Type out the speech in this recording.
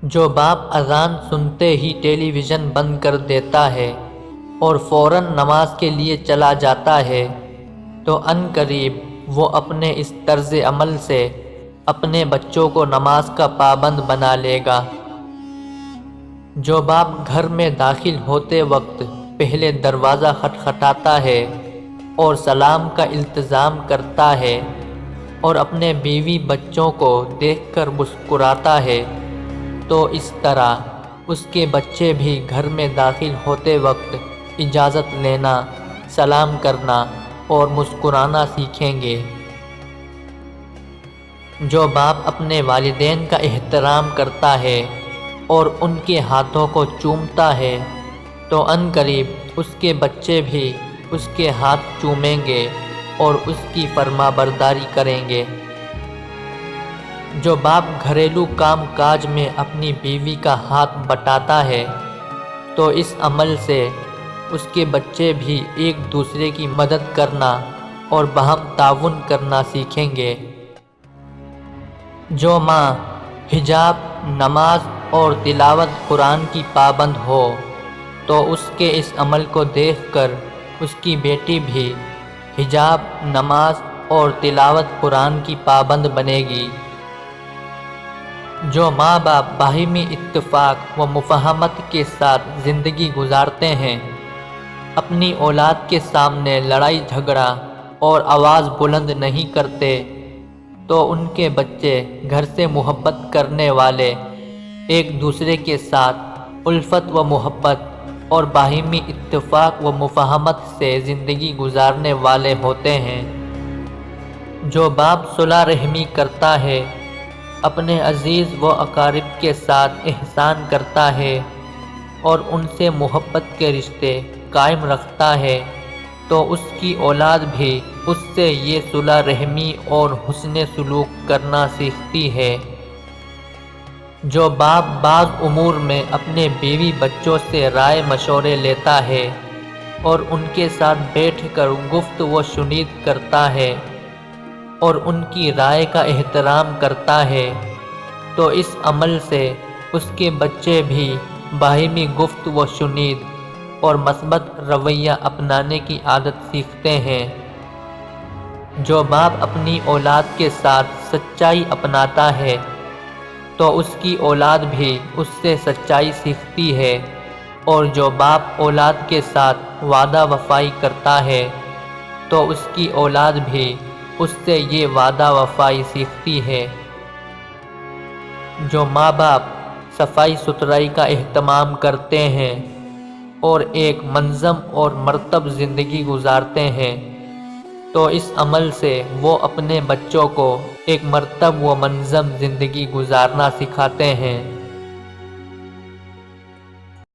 جو باپ اذان سنتے ہی ٹیلی ویژن بند کر دیتا ہے اور فوراً نماز کے لیے چلا جاتا ہے تو عن قریب وہ اپنے اس طرز عمل سے اپنے بچوں کو نماز کا پابند بنا لے گا۔ جو باپ گھر میں داخل ہوتے وقت پہلے دروازہ کھٹکھٹاتا ہے اور سلام کا التزام کرتا ہے اور اپنے بیوی بچوں کو دیکھ کر مسکراتا ہے تو اس طرح اس کے بچے بھی گھر میں داخل ہوتے وقت اجازت لینا، سلام کرنا اور مسکرانا سیکھیں گے۔ جو باپ اپنے والدین کا احترام کرتا ہے اور ان کے ہاتھوں کو چومتا ہے تو عن قریب اس کے بچے بھی اس کے ہاتھ چومیں گے اور اس کی فرما برداری کریں گے۔ جو باپ گھریلو کام کاج میں اپنی بیوی کا ہاتھ بٹاتا ہے تو اس عمل سے اس کے بچے بھی ایک دوسرے کی مدد کرنا اور باہم تعاون کرنا سیکھیں گے۔ جو ماں حجاب، نماز اور تلاوت قرآن کی پابند ہو تو اس کے اس عمل کو دیکھ کر اس کی بیٹی بھی حجاب، نماز اور تلاوت قرآن کی پابند بنے گی۔ جو ماں باپ باہمی اتفاق و مفاہمت کے ساتھ زندگی گزارتے ہیں، اپنی اولاد کے سامنے لڑائی جھگڑا اور آواز بلند نہیں کرتے تو ان کے بچے گھر سے محبت کرنے والے، ایک دوسرے کے ساتھ الفت و محبت اور باہمی اتفاق و مفاہمت سے زندگی گزارنے والے ہوتے ہیں۔ جو باپ صلح رحمی کرتا ہے، اپنے عزیز و اقارب کے ساتھ احسان کرتا ہے اور ان سے محبت کے رشتے قائم رکھتا ہے تو اس کی اولاد بھی اس سے یہ صلح رحمی اور حسن سلوک کرنا سیکھتی ہے۔ جو باپ بعض امور میں اپنے بیوی بچوں سے رائے مشورے لیتا ہے اور ان کے ساتھ بیٹھ کر گفت و شنید کرتا ہے اور ان کی رائے کا احترام کرتا ہے تو اس عمل سے اس کے بچے بھی باہمی گفت و شنید اور مثبت رویہ اپنانے کی عادت سیکھتے ہیں۔ جو باپ اپنی اولاد کے ساتھ سچائی اپناتا ہے تو اس کی اولاد بھی اس سے سچائی سیکھتی ہے اور جو باپ اولاد کے ساتھ وعدہ وفائی کرتا ہے تو اس کی اولاد بھی اس سے یہ وعدہ وفائی سیکھتی ہے۔ جو ماں باپ صفائی ستھرائی کا اہتمام کرتے ہیں اور ایک منظم اور مرتب زندگی گزارتے ہیں تو اس عمل سے وہ اپنے بچوں کو ایک مرتب و منظم زندگی گزارنا سکھاتے ہیں۔